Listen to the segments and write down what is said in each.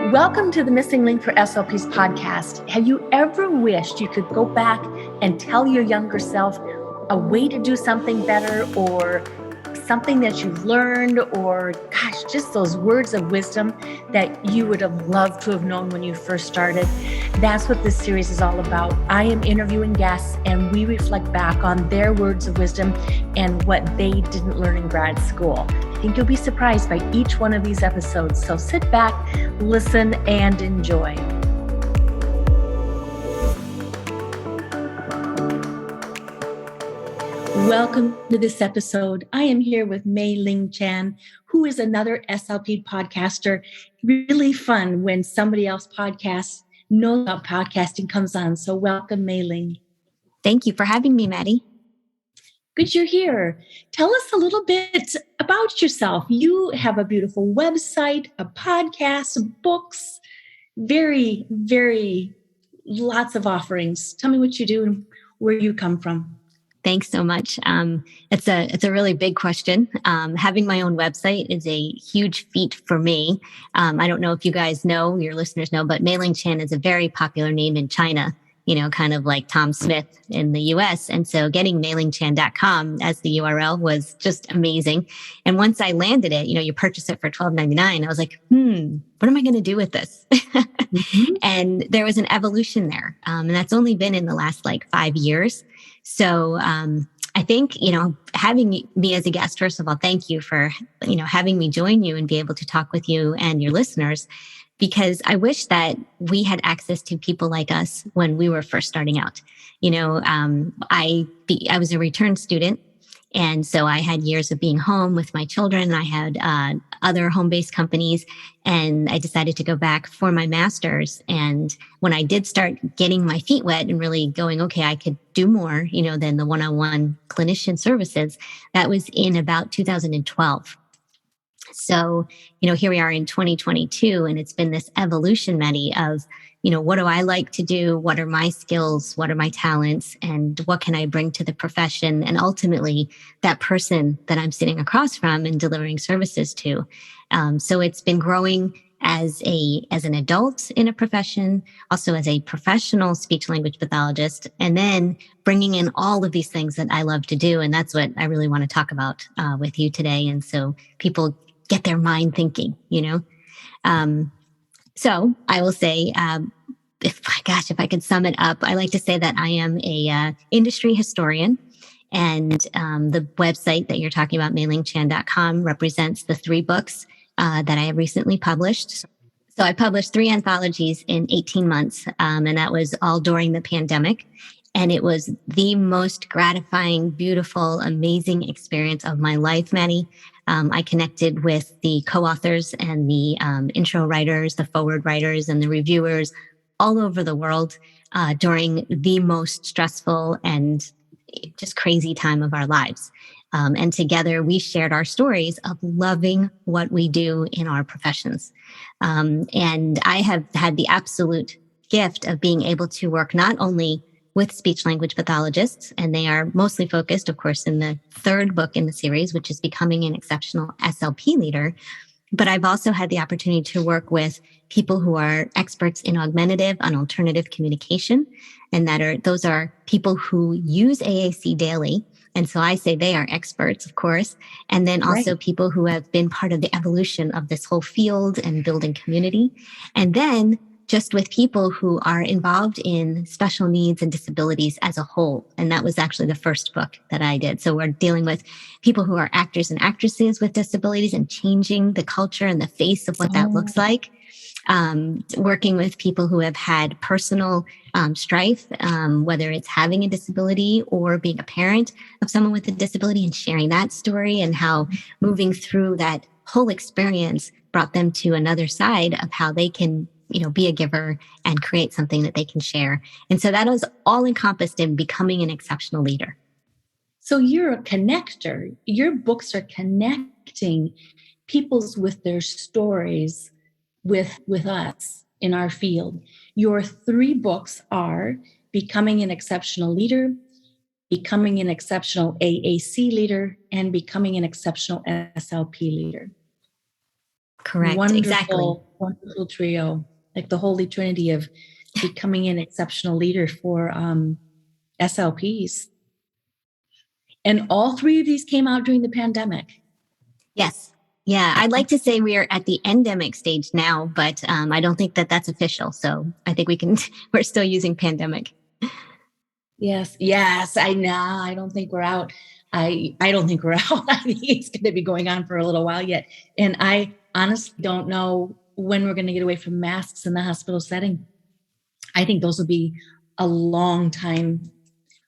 Welcome to the Missing Link for SLPs podcast. Have you ever wished you could go back and tell your younger self a way to do something better, or something that you've learned, or just those words of wisdom that you would have loved to have known when you first started? That's what this series is all about. I am interviewing guests and we reflect back on their words of wisdom and what they didn't learn in grad school. I think you'll be surprised by each one of these episodes. So sit back, listen, and enjoy. Welcome to this episode. I am here with Mai Ling Chan, who is another SLP podcaster. Really fun when somebody else podcasts, knows about podcasting, comes on. So welcome, Mai Ling. Thank you for having me, Maddie. Good you're here. Tell us a little bit about yourself. You have a beautiful website, a podcast, books, very, very lots of offerings. Tell me what you do and where you come from. Thanks so much. It's a really big question. Having my own website is a huge feat for me. I don't know if you guys know, your listeners know, but Mai Ling Chan is a very popular name in China, kind of like Tom Smith in the US. And so getting mailingchan.com as the URL was just amazing. And once I landed it, you purchase it for $12.99. I was like, what am I going to do with this? Mm-hmm. And there was an evolution there. And that's only been in the last 5 years. So I think, having me as a guest, first of all, thank you for, having me join you and be able to talk with you and your listeners, because I wish that we had access to people like us when we were first starting out. I was a return student. And so I had years of being home with my children. I had other home-based companies, and I decided to go back for my master's. And when I did start getting my feet wet and really going, okay, I could do more, than the one-on-one clinician services, that was in about 2012. So, here we are in 2022, and it's been this evolution, Maddie, of, what do I like to do? What are my skills? What are my talents? And what can I bring to the profession? And ultimately, that person that I'm sitting across from and delivering services to. So it's been growing as an adult in a profession, also as a professional speech language pathologist, and then bringing in all of these things that I love to do. And that's what I really want to talk about with you today. And so people get their mind thinking, So I will say, if I could sum it up, I like to say that I am a industry historian, and the website that you're talking about, mailingchan.com, represents the 3 books that I have recently published. So I published 3 anthologies in 18 months, and that was all during the pandemic. And it was the most gratifying, beautiful, amazing experience of my life, Maddie. I connected with the co-authors and the intro writers, the forward writers, and the reviewers all over the world during the most stressful and just crazy time of our lives. And together we shared our stories of loving what we do in our professions. And I have had the absolute gift of being able to work not only with speech language pathologists, and they are mostly focused, of course, in the 3rd book in the series, which is Becoming an Exceptional SLP Leader. But I've also had the opportunity to work with people who are experts in augmentative and alternative communication. And those are people who use AAC daily. And so I say they are experts, of course. And then also people who have been part of the evolution of this whole field and building community. And then just with people who are involved in special needs and disabilities as a whole. And that was actually the first book that I did. So we're dealing with people who are actors and actresses with disabilities and changing the culture and the face of what that looks like. Working with people who have had personal strife, whether it's having a disability or being a parent of someone with a disability, and sharing that story and how moving through that whole experience brought them to another side of how they can be a giver and create something that they can share. And so that was all encompassed in Becoming an Exceptional Leader. So you're a connector. Your books are connecting people's with their stories with us in our field. Your 3 books are Becoming an Exceptional Leader, Becoming an Exceptional AAC Leader, and Becoming an Exceptional SLP Leader. Correct. Wonderful, exactly. wonderful trio, like the holy trinity of becoming an exceptional leader for SLPs. And all three of these came out during the pandemic. Yes. Yeah. I'd like to say we are at the endemic stage now, but I don't think that that's official. So I think we're still using pandemic. Yes. Yes. I know. I don't think we're out. I don't think we're out. I think it's going to be going on for a little while yet. And I honestly don't know when we're going to get away from masks in the hospital setting. I think those will be a long time.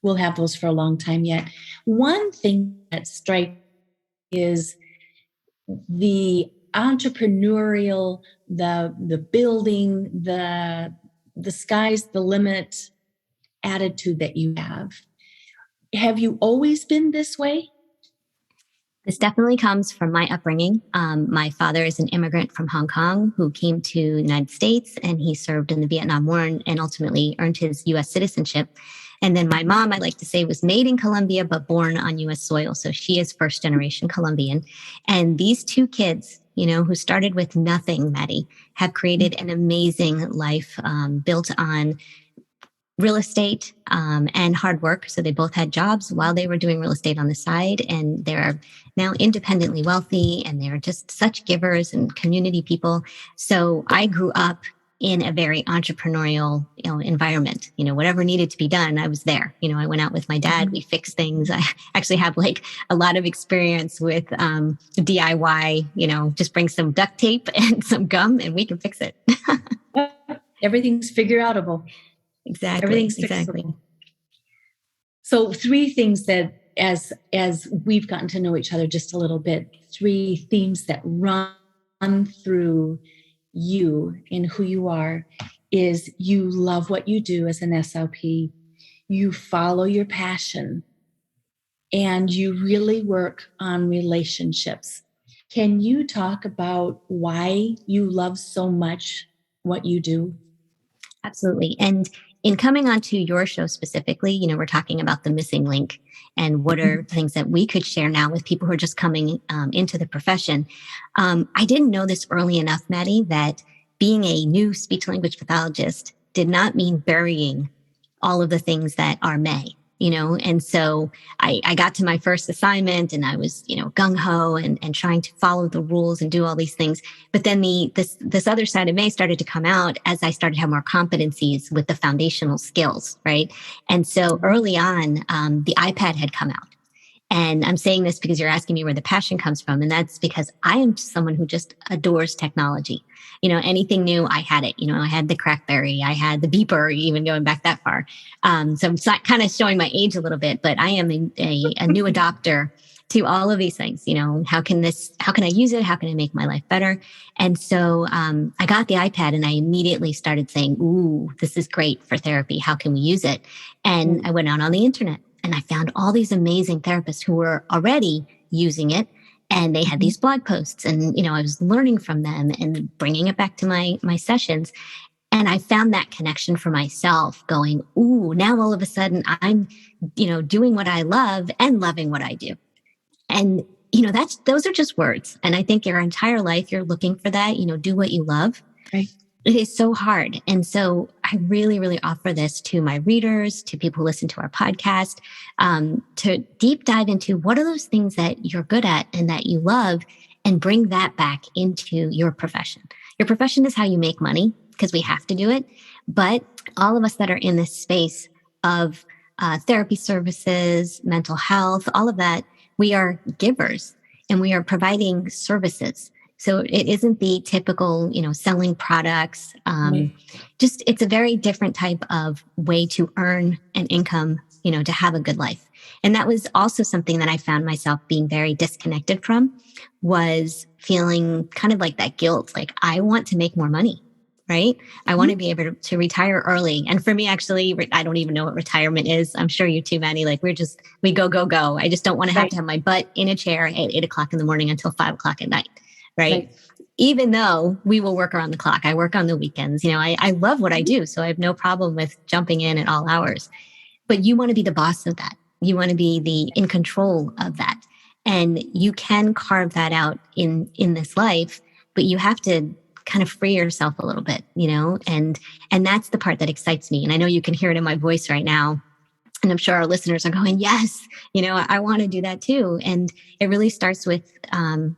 We'll have those for a long time yet. One thing that strikes is the entrepreneurial, the building, the sky's the limit attitude that you have. Have you always been this way? This definitely comes from my upbringing. My father is an immigrant from Hong Kong who came to the United States, and he served in the Vietnam War and ultimately earned his U.S. citizenship. And then my mom, I like to say, was made in Colombia, but born on U.S. soil. So she is first generation Colombian. And these two kids, who started with nothing, Maddie, have created an amazing life built on real estate and hard work. So they both had jobs while they were doing real estate on the side, and they're now independently wealthy, and they're just such givers and community people. So I grew up in a very entrepreneurial, environment. Whatever needed to be done, I was there. I went out with my dad. We fixed things. I actually have like a lot of experience with DIY. Just bring some duct tape and some gum, and we can fix it. Everything's figure outable. Exactly. Everything's fixable. Exactly. So 3 things that as we've gotten to know each other just a little bit, 3 themes that run through you and who you are is you love what you do as an SLP, you follow your passion, and you really work on relationships. Can you talk about why you love so much what you do? Absolutely. And in coming onto your show specifically, we're talking about the missing link and what are things that we could share now with people who are just coming into the profession. I didn't know this early enough, Maddie, that being a new speech language pathologist did not mean burying all of the things that are May. And so I got to my first assignment and I was, gung ho and trying to follow the rules and do all these things. But then this other side of May started to come out as I started to have more competencies with the foundational skills, right? And so early on, the iPad had come out. And I'm saying this because you're asking me where the passion comes from. And that's because I am someone who just adores technology. Anything new, I had it. I had the Crackberry, I had the beeper, even going back that far. So I'm kind of showing my age a little bit, but I am a new adopter to all of these things. How can I use it? How can I make my life better? And so I got the iPad and I immediately started saying, ooh, this is great for therapy. How can we use it? And I went out on the internet. And I found all these amazing therapists who were already using it. And they had these blog posts and, I was learning from them and bringing it back to my sessions. And I found that connection for myself going, ooh, now all of a sudden I'm, doing what I love and loving what I do. And, those are just words. And I think your entire life, you're looking for that, do what you love. Right. It is so hard. And so I really, really offer this to my readers, to people who listen to our podcast, to deep dive into what are those things that you're good at and that you love and bring that back into your profession. Your profession is how you make money because we have to do it. But all of us that are in this space of therapy services, mental health, all of that, we are givers and we are providing services. So it isn't the typical, selling products. Just it's a very different type of way to earn an income, to have a good life. And that was also something that I found myself being very disconnected from, was feeling kind of like that guilt. Like I want to make more money, right? I want to be able to retire early. And for me, actually, I don't even know what retirement is. I'm sure you too, Maddie. Like we go, go, go. I just don't want to have my butt in a chair at 8:00 in the morning until 5:00 at night. Right. Even though we will work around the clock, I work on the weekends. I love what I do. So I have no problem with jumping in at all hours. But you want to be the boss of that. You want to be in control of that. And you can carve that out in this life, but you have to kind of free yourself a little bit, and that's the part that excites me. And I know you can hear it in my voice right now. And I'm sure our listeners are going, yes, I want to do that too. And it really starts with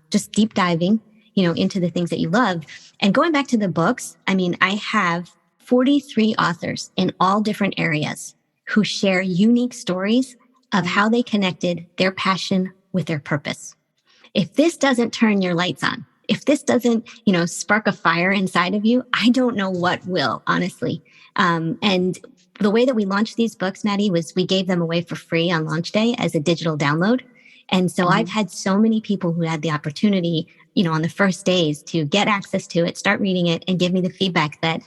just deep diving, into the things that you love. And going back to the books, I mean, I have 43 authors in all different areas who share unique stories of how they connected their passion with their purpose. If this doesn't turn your lights on, if this doesn't, spark a fire inside of you, I don't know what will, honestly. And the way that we launched these books, Maddie, was we gave them away for free on launch day as a digital download. And so I've had so many people who had the opportunity, on the first days to get access to it, start reading it, and give me the feedback that,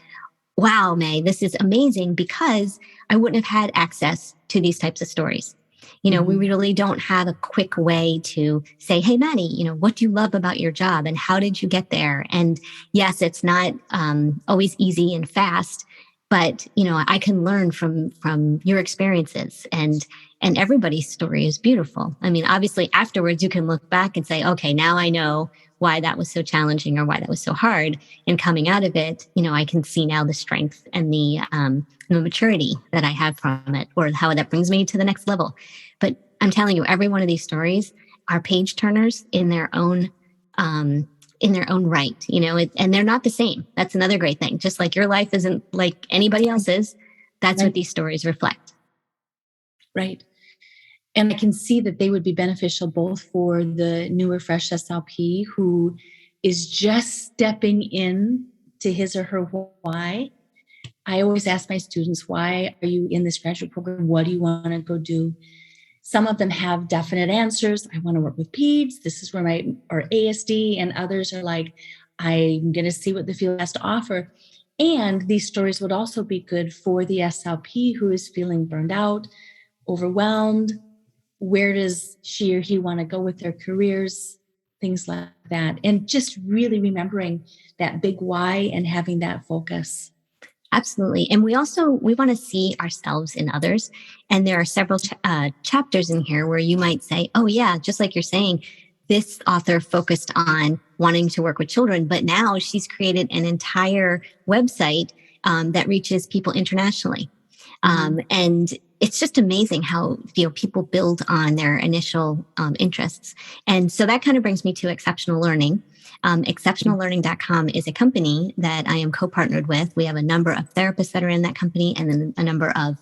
wow, May, this is amazing, because I wouldn't have had access to these types of stories. We really don't have a quick way to say, hey, Maddie, what do you love about your job and how did you get there? And yes, it's not always easy and fast, but, I can learn from your experiences, and everybody's story is beautiful. I mean, obviously afterwards you can look back and say, okay, now I know why that was so challenging or why that was so hard. And coming out of it, I can see now the strength and the maturity that I have from it, or how that brings me to the next level. But I'm telling you, every one of these stories are page turners in their own right, and they're not the same. That's another great thing. Just like your life isn't like anybody else's, that's what these stories reflect. Right. And I can see that they would be beneficial both for the newer, fresh SLP who is just stepping in to his or her why. I always ask my students, why are you in this graduate program? What do you want to go do? Some of them have definite answers. I want to work with peds. This is where or ASD, and others are like, I'm going to see what the field has to offer. And these stories would also be good for the SLP who is feeling burned out, overwhelmed. Where does she or he want to go with their careers? Things like that. And just really remembering that big why and having that focus. Absolutely. And we want to see ourselves in others. And there are several chapters in here where you might say, oh yeah, just like you're saying, this author focused on wanting to work with children, but now she's created an entire website that reaches people internationally. And it's just amazing how, people build on their initial interests. And so that kind of brings me to Exceptional Learning. Exceptionallearning.com is a company that I am co-partnered with. We have a number of therapists that are in that company, and then a number of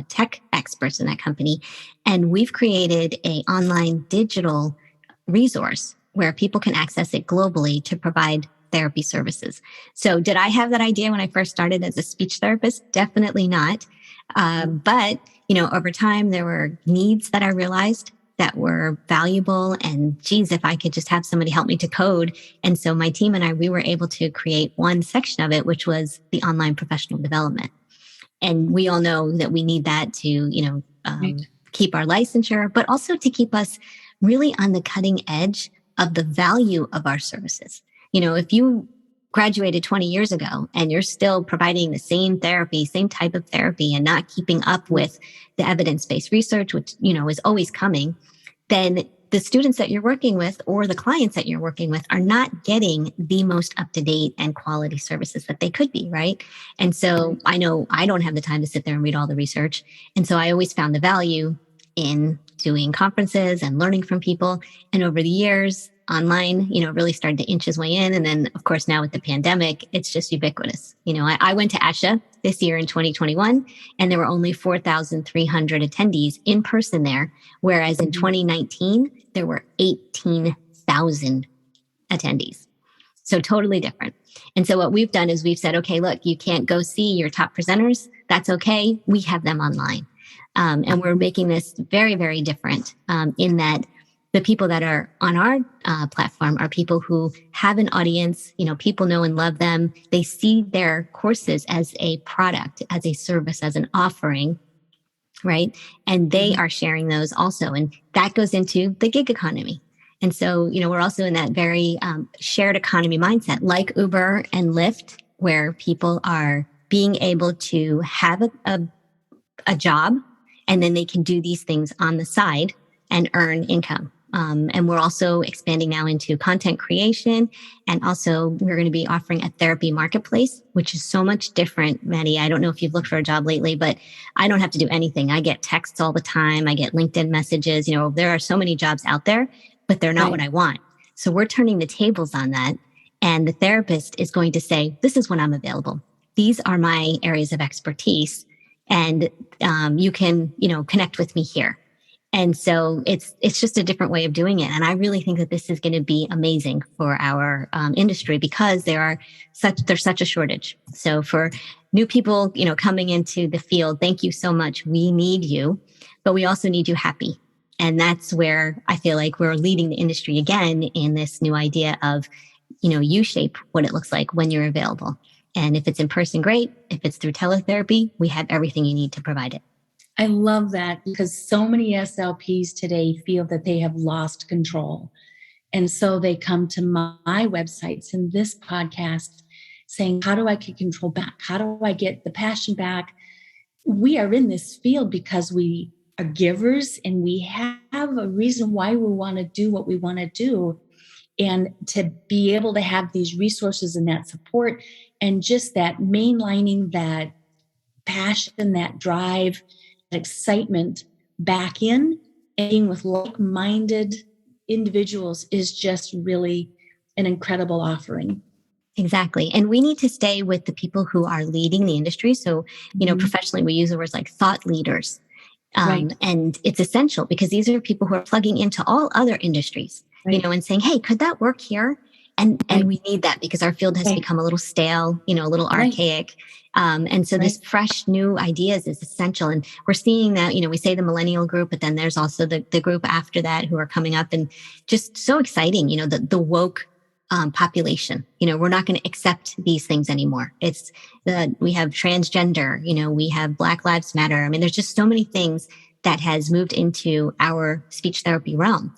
tech experts in that company. And we've created an online digital resource where people can access it globally to provide therapy services. So did I have that idea when I first started as a speech therapist? Definitely not. But, over time, there were needs that I realized that were valuable. And geez, if I could just have somebody help me to code. And so my team and I, we were able to create one section of it, which was the online professional development. And we all know that we need that to, keep our licensure, but also to keep us really on the cutting edge of the value of our services. If you graduated 20 years ago and you're still providing the same therapy, same type of therapy, and not keeping up with the evidence-based research, which, is always coming, then the students that you're working with or the clients that you're working with are not getting the most up-to-date and quality services that they could be, right? And so I know I don't have the time to sit there and read all the research. And so I always found the value in doing conferences and learning from people. And over the years, online, really started to inch its way in. And then, of course, now with the pandemic, it's just ubiquitous. I went to ASHA this year in 2021, and there were only 4,300 attendees in person there, whereas in 2019, there were 18,000 attendees. So totally different. And so what we've done is we've said, okay, look, you can't go see your top presenters. That's okay. We have them online. And we're making this very, very different in that the people that are on our platform are people who have an audience, people know and love them. They see their courses as a product, as a service, as an offering, right? And they are sharing those also. And that goes into the gig economy. And so, we're also in that very shared economy mindset, like Uber and Lyft, where people are being able to have a job, and then they can do these things on the side and earn income. And we're also expanding now into content creation. And also, we're going to be offering a therapy marketplace, which is so much different, Maddie. I don't know if you've looked for a job lately, but I don't have to do anything. I get texts all the time. I get LinkedIn messages. There are so many jobs out there, but they're not what I want. So we're turning the tables on that. And the therapist is going to say, this is when I'm available. These are my areas of expertise. And you can, connect with me here. And so it's just a different way of doing it. And I really think that this is going to be amazing for our industry because there's such a shortage. So for new people, coming into the field, thank you so much. We need you, but we also need you happy. And that's where I feel like we're leading the industry again in this new idea of, you shape what it looks like when you're available. And if it's in person, great. If it's through teletherapy, we have everything you need to provide it. I love that because so many SLPs today feel that they have lost control. And so they come to my websites and this podcast saying, how do I get control back? How do I get the passion back? We are in this field because we are givers and we have a reason why we want to do what we want to do. And to be able to have these resources and that support and just that mainlining that passion, that drive, that excitement back in and being with like-minded individuals is just really an incredible offering. Exactly. And we need to stay with the people who are leading the industry. So, professionally, we use the words like thought leaders. Right. And it's essential because these are people who are plugging into all other industries, Right. And saying, hey, could that work here? And we need that because our field has become a little stale, a little archaic. And so this fresh new ideas is essential. And we're seeing that, we say the millennial group, but then there's also the group after that who are coming up and just so exciting, the woke population. We're not going to accept these things anymore. We have transgender, we have Black Lives Matter. I mean, there's just so many things that has moved into our speech therapy realm.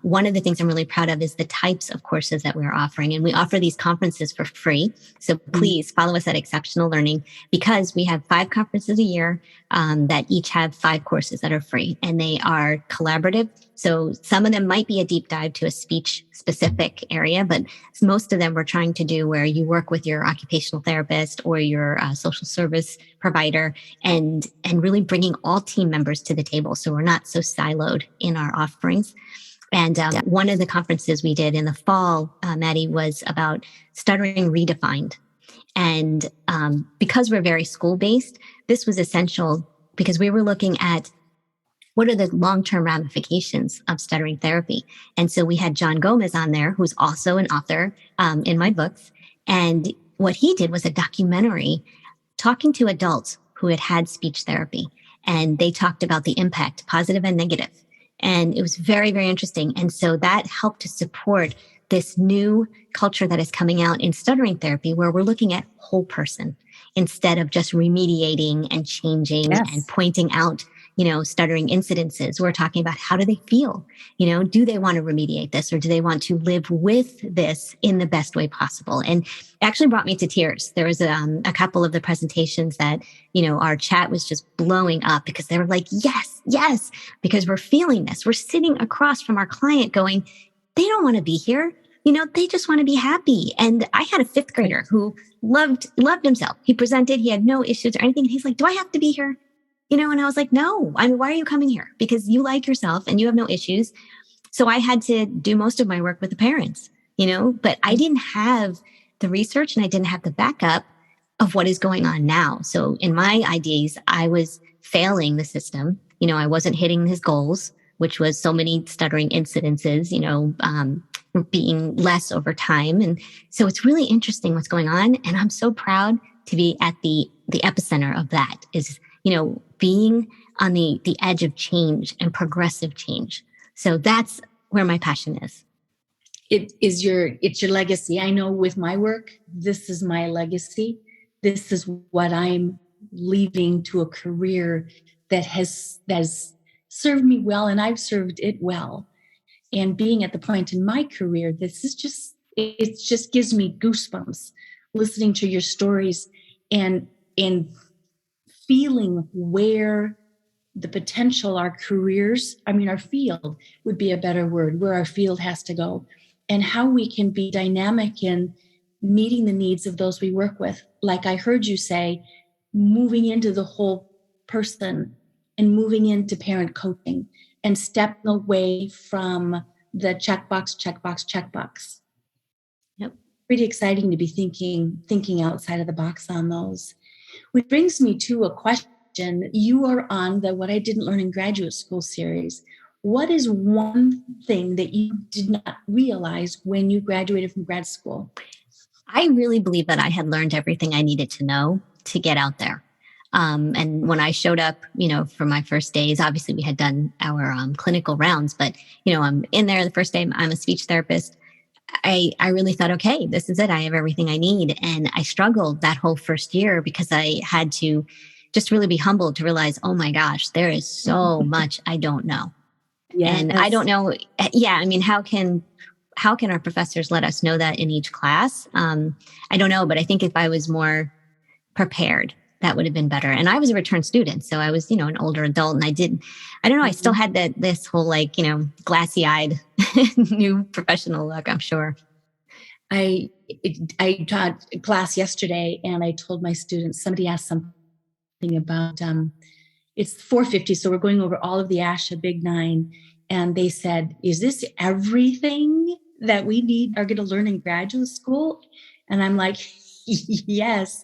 One of the things I'm really proud of is the types of courses that we're offering. And we offer these conferences for free. So please follow us at Exceptional Learning because we have 5 conferences a year that each have 5 courses that are free and they are collaborative. So some of them might be a deep dive to a speech specific area, but most of them we're trying to do where you work with your occupational therapist or your social service provider and really bringing all team members to the table. So we're not so siloed in our offerings. And one of the conferences we did in the fall, Maddie, was about stuttering redefined. And because we're very school-based, this was essential because we were looking at what are the long-term ramifications of stuttering therapy. And so we had John Gomez on there, who's also an author in my books. And what he did was a documentary talking to adults who had had speech therapy. And they talked about the impact, positive and negative. And it was very, very interesting. And so that helped to support this new culture that is coming out in stuttering therapy, where we're looking at whole person instead of just remediating and changing and pointing out, stuttering incidences. We're talking about how do they feel? Do they want to remediate this or do they want to live with this in the best way possible? And it actually brought me to tears. There was a couple of the presentations that, our chat was just blowing up because they were like, yes, because we're feeling this. We're sitting across from our client going, they don't want to be here. They just want to be happy. And I had a 5th grader who loved himself. He presented, he had no issues or anything. And he's like, do I have to be here? And I was like, no, why are you coming here? Because you like yourself and you have no issues. So I had to do most of my work with the parents, but I didn't have the research and I didn't have the backup of what is going on now. So in my IDs, I was failing the system. I wasn't hitting his goals, which was so many stuttering incidences, being less over time. And so it's really interesting what's going on. And I'm so proud to be at the epicenter of that is, being on the edge of change and progressive change. So that's where my passion is. It's your legacy. I know with my work, this is my legacy. This is what I'm leaving to a career that has served me well, and I've served it well. And being at the point in my career, it just gives me goosebumps listening to your stories and feeling where the potential, our careers, our field would be a better word, where our field has to go, and how we can be dynamic in meeting the needs of those we work with. Like I heard you say, moving into the whole person and moving into parent coaching and stepping away from the checkbox. Yep. Pretty exciting to be thinking outside of the box on those. Which brings me to a question. You are on the What I Didn't Learn in Graduate School series. What is one thing that you did not realize when you graduated from grad school? I really believe that I had learned everything I needed to know to get out there. And when I showed up, for my first days, obviously we had done our clinical rounds, but, I'm in there the first day, I'm a speech therapist. I really thought, okay, this is it. I have everything I need. And I struggled that whole first year because I had to just really be humbled to realize, oh my gosh, there is so much I don't know. Yes. And I don't know. Yeah. How can our professors let us know that in each class? I don't know, but I think if I was more prepared, that would have been better. And I was a return student. So I was, an older adult, and I don't know, I still had this whole glassy eyed new professional look, I'm sure. I taught a class yesterday, and I told my students, somebody asked something about, it's 450. So we're going over all of the ASHA Big Nine. And they said, is this everything that we are going to learn in graduate school? And I'm like, yes,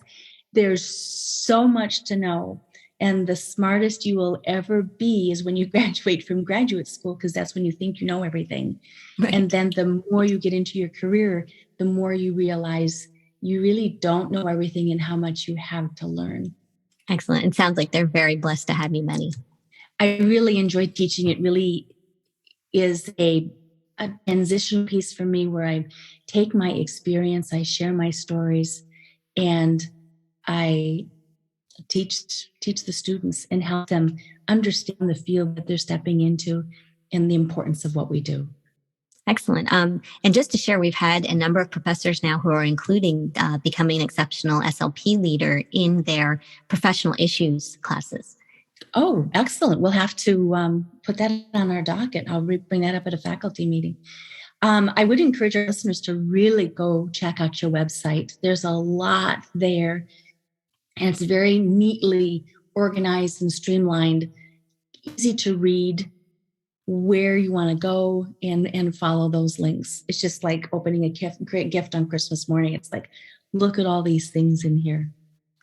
there's so much to know. And the smartest you will ever be is when you graduate from graduate school, because that's when you think you know everything. Right. And then the more you get into your career, the more you realize you really don't know everything and how much you have to learn. Excellent. It sounds like they're very blessed to have you, many. I really enjoy teaching. It really is a transition piece for me where I take my experience, I share my stories, and I teach the students and help them understand the field that they're stepping into and the importance of what we do. Excellent. And just to share, we've had a number of professors now who are including becoming an exceptional SLP leader in their professional issues classes. Oh, excellent. We'll have to put that on our docket. I'll bring that up at a faculty meeting. I would encourage our listeners to really go check out your website. There's a lot there, and it's very neatly organized and streamlined, easy to read where you want to go and follow those links. It's just like opening a great gift on Christmas morning. It's like, look at all these things in here.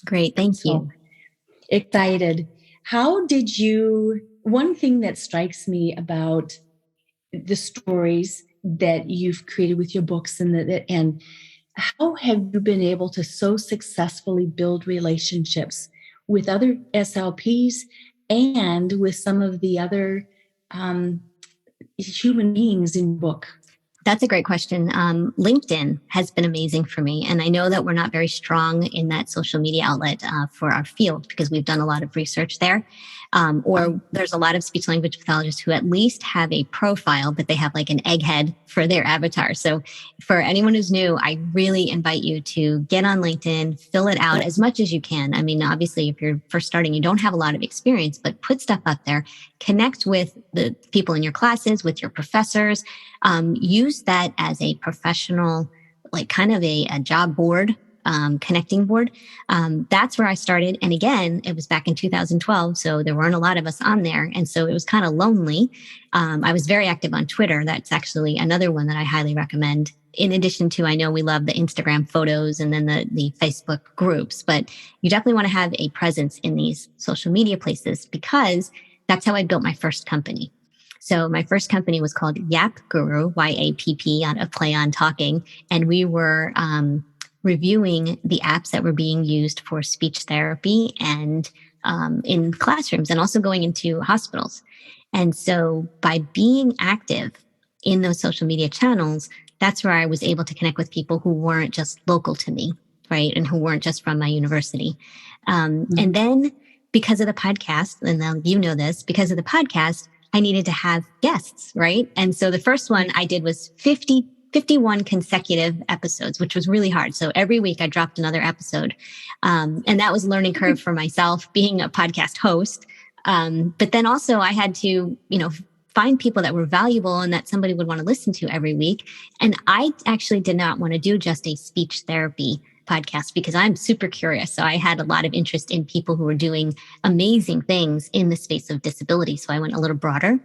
Great. Thank you. Excited. One thing that strikes me about the stories that you've created with your books and how have you been able to so successfully build relationships with other SLPs and with some of the other human beings in the book? That's a great question. LinkedIn has been amazing for me. And I know that we're not very strong in that social media outlet for our field because we've done a lot of research there. Or there's a lot of speech language pathologists who at least have a profile, but they have like an egghead for their avatar. So for anyone who's new, I really invite you to get on LinkedIn, fill it out as much as you can. I mean, obviously, if you're first starting, you don't have a lot of experience, but put stuff up there, connect with the people in your classes, with your professors, use that as a professional, like kind of a job board, connecting board. That's where I started. And again, it was back in 2012. So there weren't a lot of us on there. And so it was kind of lonely. I was very active on Twitter. That's actually another one that I highly recommend. In addition to, I know we love the Instagram photos and then the Facebook groups, but you definitely want to have a presence in these social media places because that's how I built my first company. So my first company was called Yap Guru, YAPP, on a play on talking. And we were reviewing the apps that were being used for speech therapy and in classrooms and also going into hospitals. And so by being active in those social media channels, that's where I was able to connect with people who weren't just local to me, right? And who weren't just from my university. And then because of the podcast, and now you know this, because of the podcast, I needed to have guests, right? And so the first one I did was 51 consecutive episodes, which was really hard. So every week I dropped another episode. And that was a learning curve for myself being a podcast host. But then also I had to, find people that were valuable and that somebody would want to listen to every week. And I actually did not want to do just a speech therapy podcast because I'm super curious. So I had a lot of interest in people who were doing amazing things in the space of disability. So I went a little broader.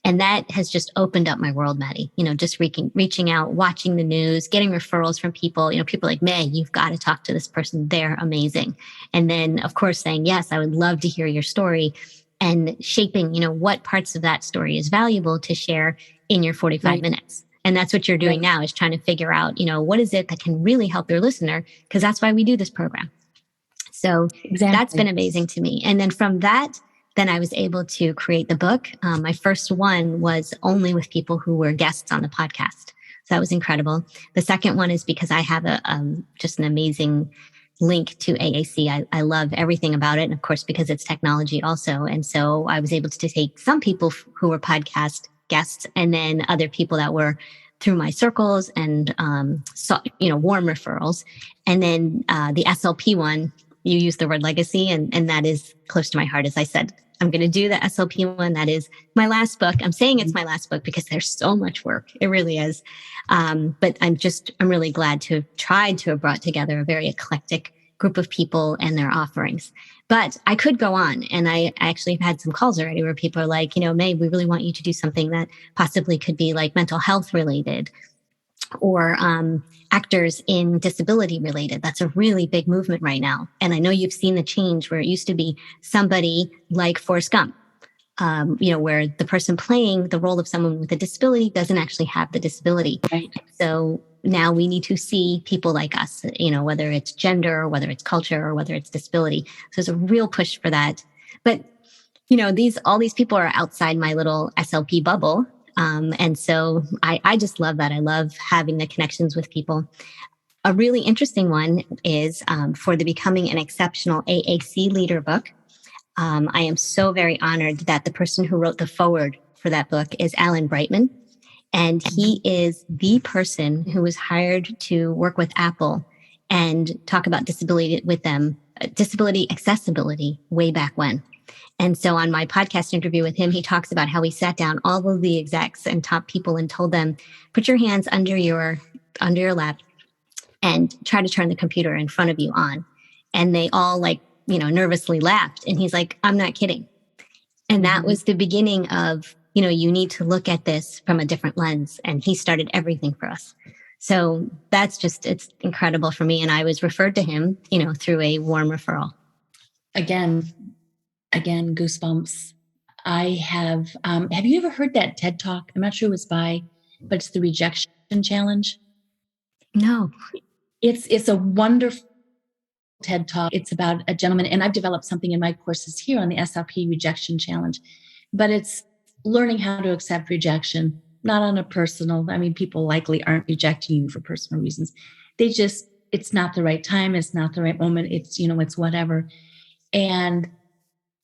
And that has just opened up my world, Maddie. Just reaching out, watching the news, getting referrals from people. People like, May, you've got to talk to this person. They're amazing. And then, of course, saying, yes, I would love to hear your story and shaping, what parts of that story is valuable to share in your 45 minutes. And that's what you're doing now is trying to figure out, what is it that can really help your listener? Because that's why we do this program. So that's been amazing to me. And then from that, then I was able to create the book. My first one was only with people who were guests on the podcast. So that was incredible. The second one is because I have just an amazing link to AAC. I love everything about it. And of course, because it's technology also. And so I was able to take some people who were podcast guests and then other people that were through my circles and, warm referrals. And then the SLP one, you use the word legacy, and that is close to my heart. As I said, I'm going to do the SLP one. That is my last book. I'm saying it's my last book because there's so much work. It really is. But I'm really glad to have tried to have brought together a very eclectic group of people and their offerings. But I could go on. And I actually have had some calls already where people are like, May, we really want you to do something that possibly could be like mental health related or actors in disability related. That's a really big movement right now. And I know you've seen the change where it used to be somebody like Forrest Gump, where the person playing the role of someone with a disability doesn't actually have the disability. Right. So now we need to see people like us, whether it's gender or whether it's culture or whether it's disability. So there's a real push for that. But, all these people are outside my little SLP bubble. And so I just love that. I love having the connections with people. A really interesting one is for the Becoming an Exceptional AAC Leader book. I am so very honored that the person who wrote the foreword for that book is Alan Brightman. And he is the person who was hired to work with Apple and talk about disability with them, disability accessibility way back when. And so on my podcast interview with him, he talks about how he sat down all of the execs and top people and told them, put your hands under your lap and try to turn the computer in front of you on. And they all nervously laughed. And he's like, I'm not kidding. And that was the beginning of, you need to look at this from a different lens. And he started everything for us. So it's incredible for me. And I was referred to him, through a warm referral. Again, goosebumps. I have you ever heard that TED Talk? I'm not sure who it's by, but it's the Rejection Challenge. No. It's a wonderful TED Talk. It's about a gentleman, and I've developed something in my courses here on the SLP Rejection Challenge, but it's learning how to accept rejection, not on a personal, people likely aren't rejecting you for personal reasons. It's not the right time. It's not the right moment. It's, it's whatever. And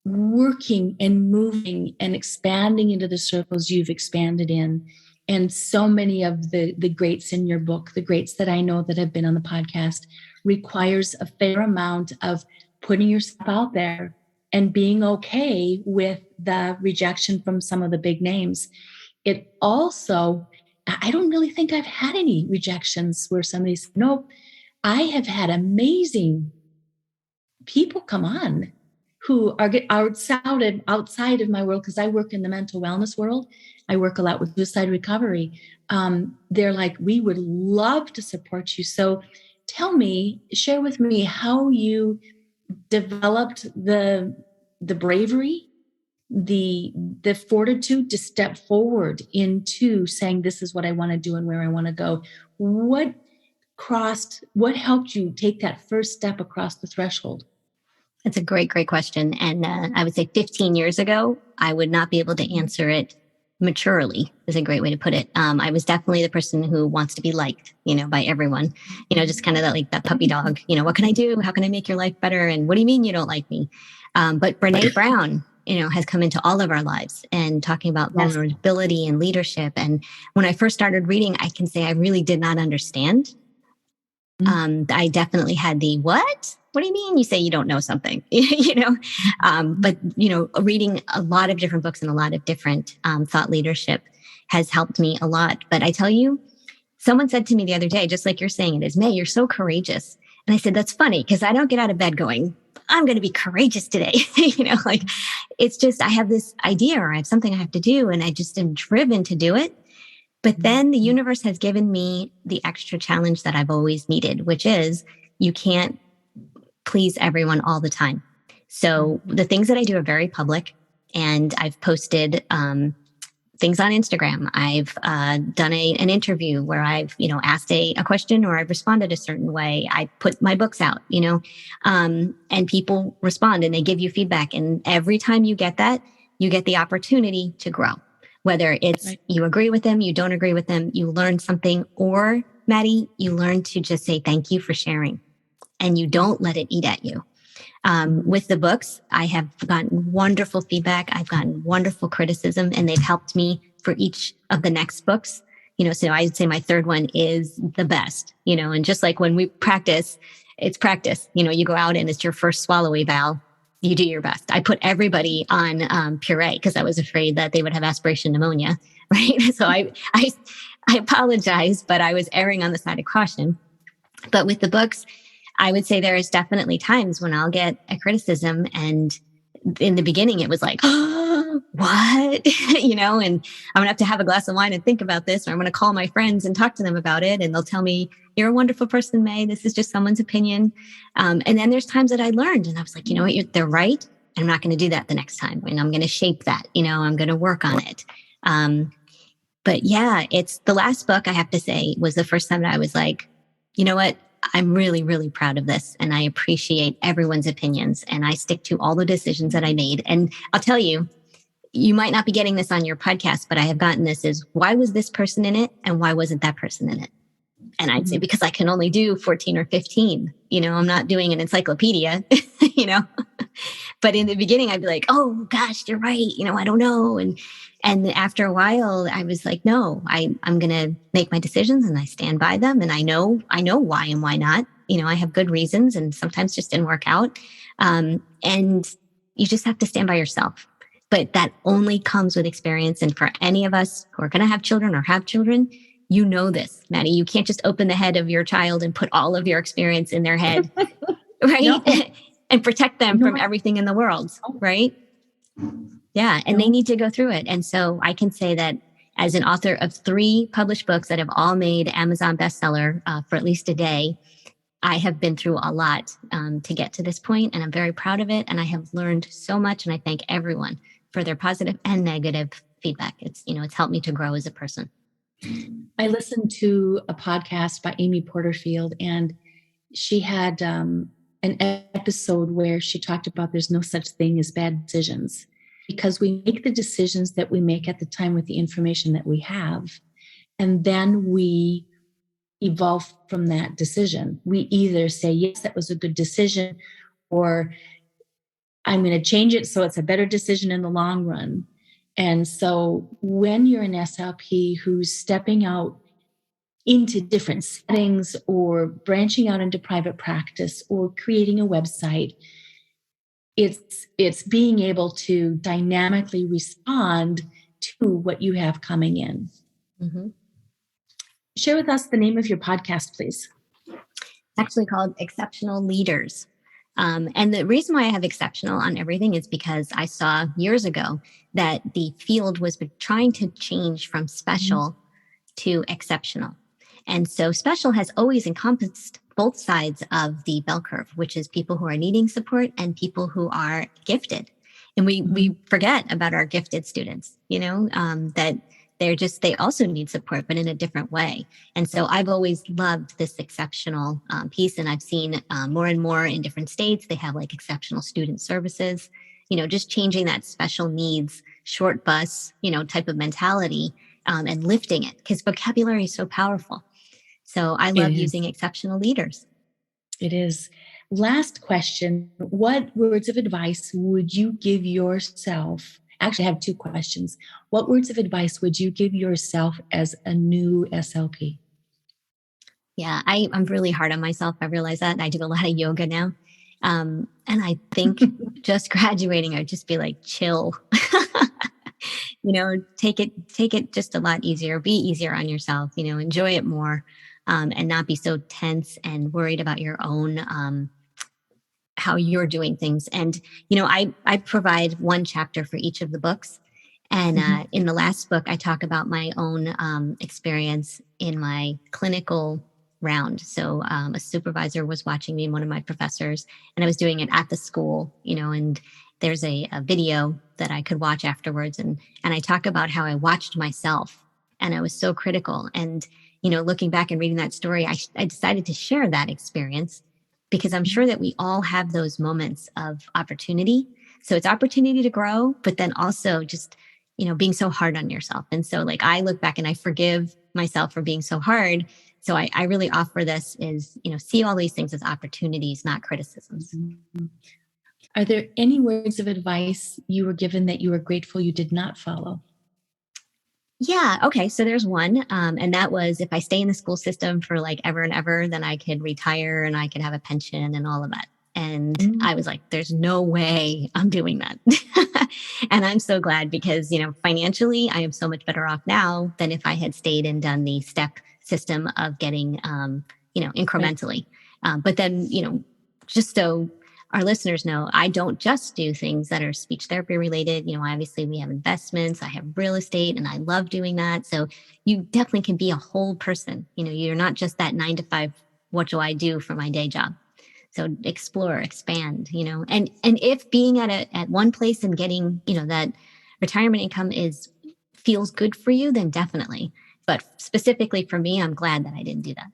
working and moving and expanding into the circles you've expanded in. And so many of the greats in your book, the greats that I know that have been on the podcast, requires a fair amount of putting yourself out there and being okay with the rejection from some of the big names. It also, I don't really think I've had any rejections where somebody said, no, I have had amazing people come on who are outside of my world, because I work in the mental wellness world. I work a lot with suicide recovery. They're like, we would love to support you. So share with me how you developed the bravery, the fortitude to step forward into saying, this is what I want to do and where I want to go. What helped you take that first step across the threshold? That's a great, great question. And I would say 15 years ago, I would not be able to answer it maturely, is a great way to put it. I was definitely the person who wants to be liked, by everyone, just kind of that puppy dog, what can I do? How can I make your life better? And what do you mean you don't like me? But Brene Brown, has come into all of our lives and talking about vulnerability and leadership. And when I first started reading, I can say I really did not understand. I definitely had the what? what do you mean you say you don't know something? But reading a lot of different books and a lot of different thought leadership has helped me a lot. But I tell you, someone said to me the other day, just like you're saying it is, May, you're so courageous. And I said, that's funny because I don't get out of bed going, I'm going to be courageous today. Like it's just, I have this idea or I have something I have to do and I just am driven to do it. But then the universe has given me the extra challenge that I've always needed, which is you can't please everyone all the time. So the things that I do are very public and I've posted, things on Instagram. I've done an interview where I've, asked a question or I've responded a certain way. I put my books out, and people respond and they give you feedback. And every time you get that, you get the opportunity to grow. Whether it's you agree with them, you don't agree with them, you learn something, or Maddie, you learn to just say thank you for sharing and you don't let it eat at you. With the books, I have gotten wonderful feedback. I've gotten wonderful criticism and they've helped me for each of the next books. So I'd say my third one is the best, and just like when we practice, it's practice. You go out and it's your first swallow eval. You do your best. I put everybody on puree because I was afraid that they would have aspiration pneumonia, right? So I apologize, but I was erring on the side of caution. But with the books, I would say there is definitely times when I'll get a criticism and in the beginning it was like, oh, what? And I'm gonna have to have a glass of wine and think about this, or I'm gonna call my friends and talk to them about it. And they'll tell me, you're a wonderful person, May. This is just someone's opinion. And then there's times that I learned and I was like, you know what, they're right. And I'm not going to do that the next time. And I'm going to shape that, I'm going to work on it. But yeah, it's the last book I have to say was the first time that I was like, you know what? I'm really, really proud of this. And I appreciate everyone's opinions. And I stick to all the decisions that I made. And I'll tell you, you might not be getting this on your podcast, but I have gotten this is why was this person in it? And why wasn't that person in it? And I'd say, because I can only do 14 or 15, I'm not doing an encyclopedia, but in the beginning I'd be like, oh gosh, you're right. I don't know. And after a while I was like, no, I'm going to make my decisions and I stand by them. And I know why and why not. I have good reasons and sometimes just didn't work out. And you just have to stand by yourself. But that only comes with experience. And for any of us who are going to have children or have children, this, Maddie, you can't just open the head of your child and put all of your experience in their head, right? No. And protect them from everything in the world, right? Yeah. And they need to go through it. And so I can say that as an author of 3 published books that have all made Amazon bestseller for at least a day, I have been through a lot to get to this point, and I'm very proud of it. And I have learned so much. And I thank everyone for their positive and negative feedback. It's helped me to grow as a person. I listened to a podcast by Amy Porterfield, and she had an episode where she talked about there's no such thing as bad decisions because we make the decisions that we make at the time with the information that we have, and then we evolve from that decision. We either say, yes, that was a good decision, or I'm going to change it so it's a better decision in the long run. And so when you're an SLP who's stepping out into different settings or branching out into private practice or creating a website, it's being able to dynamically respond to what you have coming in. Mm-hmm. Share with us the name of your podcast, please. It's actually called Exceptional Leaders. And the reason why I have exceptional on everything is because I saw years ago that the field was trying to change from special to exceptional. And so special has always encompassed both sides of the bell curve, which is people who are needing support and people who are gifted. And we forget about our gifted students, that they also need support, but in a different way. And so I've always loved this exceptional piece. And I've seen more and more in different states, they have like exceptional student services, just changing that special needs, short bus, type of mentality and lifting it because vocabulary is so powerful. So I love using exceptional leaders. It is. Last question. What words of advice would you give yourself? Actually, I have 2 questions. What words of advice would you give yourself as a new SLP? Yeah, I'm really hard on myself. I realize that. I do a lot of yoga now. And I think just graduating, I'd just be like, chill. Take it just a lot easier, be easier on yourself, enjoy it more, and not be so tense and worried about your own, how you're doing things. And, I provide one chapter for each of the books. And in the last book, I talk about my own experience in my clinical round. So a supervisor was watching me, one of my professors, and I was doing it at the school, and there's a video that I could watch afterwards. And I talk about how I watched myself and I was so critical. And, looking back and reading that story, I decided to share that experience because I'm sure that we all have those moments of opportunity. So it's opportunity to grow, but then also just, being so hard on yourself. And so like I look back and I forgive myself for being so hard. So I really offer this is, see all these things as opportunities, not criticisms. Mm-hmm. Are there any words of advice you were given that you were grateful you did not follow? Yeah. Okay. So there's one. And that was if I stay in the school system for like ever and ever, then I could retire and I could have a pension and all of that. And I was like, there's no way I'm doing that. And I'm so glad because, financially, I am so much better off now than if I had stayed and done the step system of getting, incrementally. Right. But then, just so our listeners know, I don't just do things that are speech therapy related. Obviously we have investments, I have real estate, and I love doing that. So you definitely can be a whole person. You're not just that 9 to 5, what do I do for my day job? So explore, expand, and if being at one place and getting, that retirement income feels good for you, then definitely. But specifically for me, I'm glad that I didn't do that.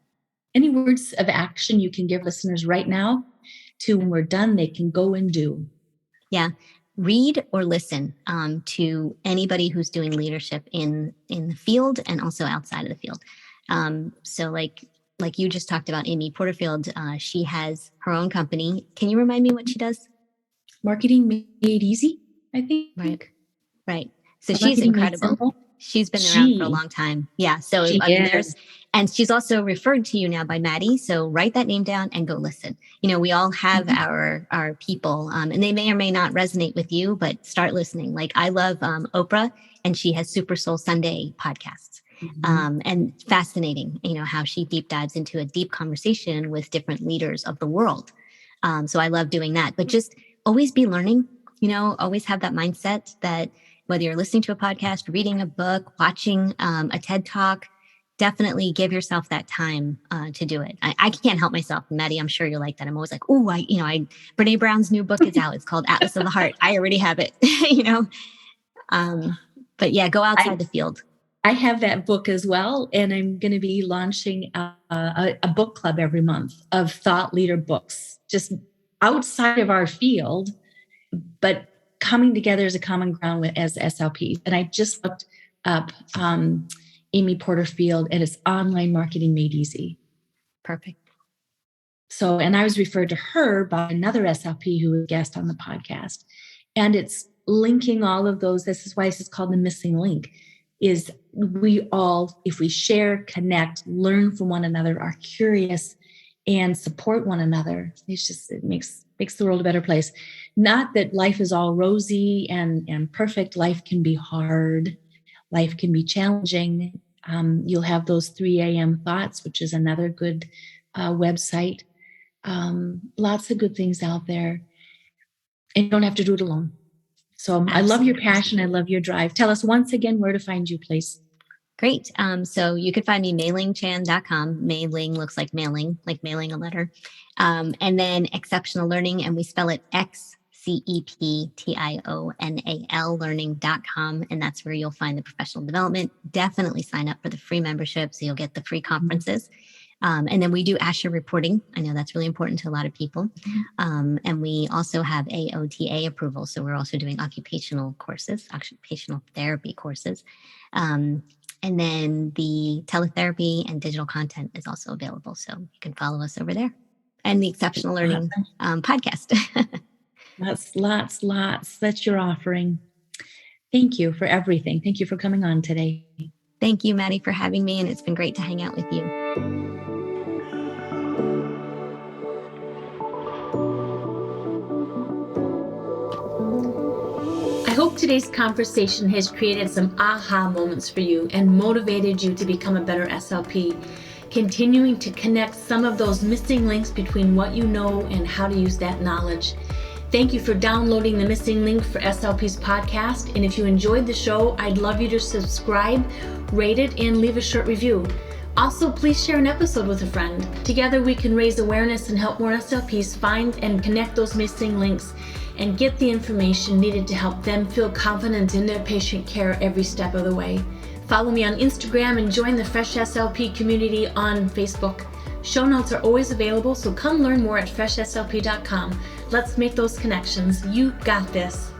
Any words of action you can give listeners right now to when we're done, they can go and do? Yeah. Read or listen to anybody who's doing leadership in the field and also outside of the field. So like you just talked about Amy Porterfield, she has her own company. Can you remind me what she does? Marketing Made Easy, I think. Right. So Or she's Marketing Made incredible. Simple. She's been around for a long time. Yeah. So I mean, and she's also referred to you now by Maddie. So write that name down and go listen. We all have our people, and they may or may not resonate with you, but start listening. Like I love Oprah, and she has Super Soul Sunday podcasts. And fascinating, how she deep dives into a deep conversation with different leaders of the world. So I love doing that, but just always be learning, always have that mindset that whether you're listening to a podcast, reading a book, watching a TED Talk, definitely give yourself that time to do it. I can't help myself, Maddie. I'm sure you're like that. I'm always like, oh, Brene Brown's new book is out. It's called Atlas of the Heart. I already have it, But yeah, go outside the field. I have that book as well, and I'm going to be launching a book club every month of thought leader books, just outside of our field, but coming together as a common ground as SLPs. And I just looked up Amy Porterfield and it's Online Marketing Made Easy. Perfect. So, and I was referred to her by another SLP who was a guest on the podcast. And it's linking all of those. This is why this is called the missing link, is we all, if we share, connect, learn from one another, are curious and support one another, it makes the world a better place. Not that life is all rosy and perfect. Life can be hard. Life can be challenging. You'll have those 3 a.m. thoughts, which is another good website. Lots of good things out there. And you don't have to do it alone. So absolutely. I love your passion. I love your drive. Tell us once again where to find you, please. Great. So you could find me mailingchan.com. Mailing looks like mailing a letter. And then Exceptional Learning, and we spell it XCEPTIONAL learning.com. And that's where you'll find the professional development. Definitely sign up for the free membership so you'll get the free conferences. And then we do ASHA reporting. I know that's really important to a lot of people. And we also have AOTA approval. So we're also doing occupational therapy courses. And then the teletherapy and digital content is also available. So you can follow us over there. And the Exceptional Learning podcast. Lots that you're offering. Thank you for everything. Thank you for coming on today. Thank you, Maddie, for having me. And it's been great to hang out with you. hope today's conversation has created some aha moments for you and motivated you to become a better SLP, continuing to connect some of those missing links between what you know and how to use that knowledge. Thank you for downloading the Missing Link for SLP's podcast. And if you enjoyed the show, I'd love you to subscribe, rate it, and leave a short review. Also, please share an episode with a friend. Together we can raise awareness and help more SLPs find and connect those missing links and get the information needed to help them feel confident in their patient care every step of the way. Follow me on Instagram and join the Fresh SLP community on Facebook. Show notes are always available, so come learn more at freshslp.com. Let's make those connections. You got this.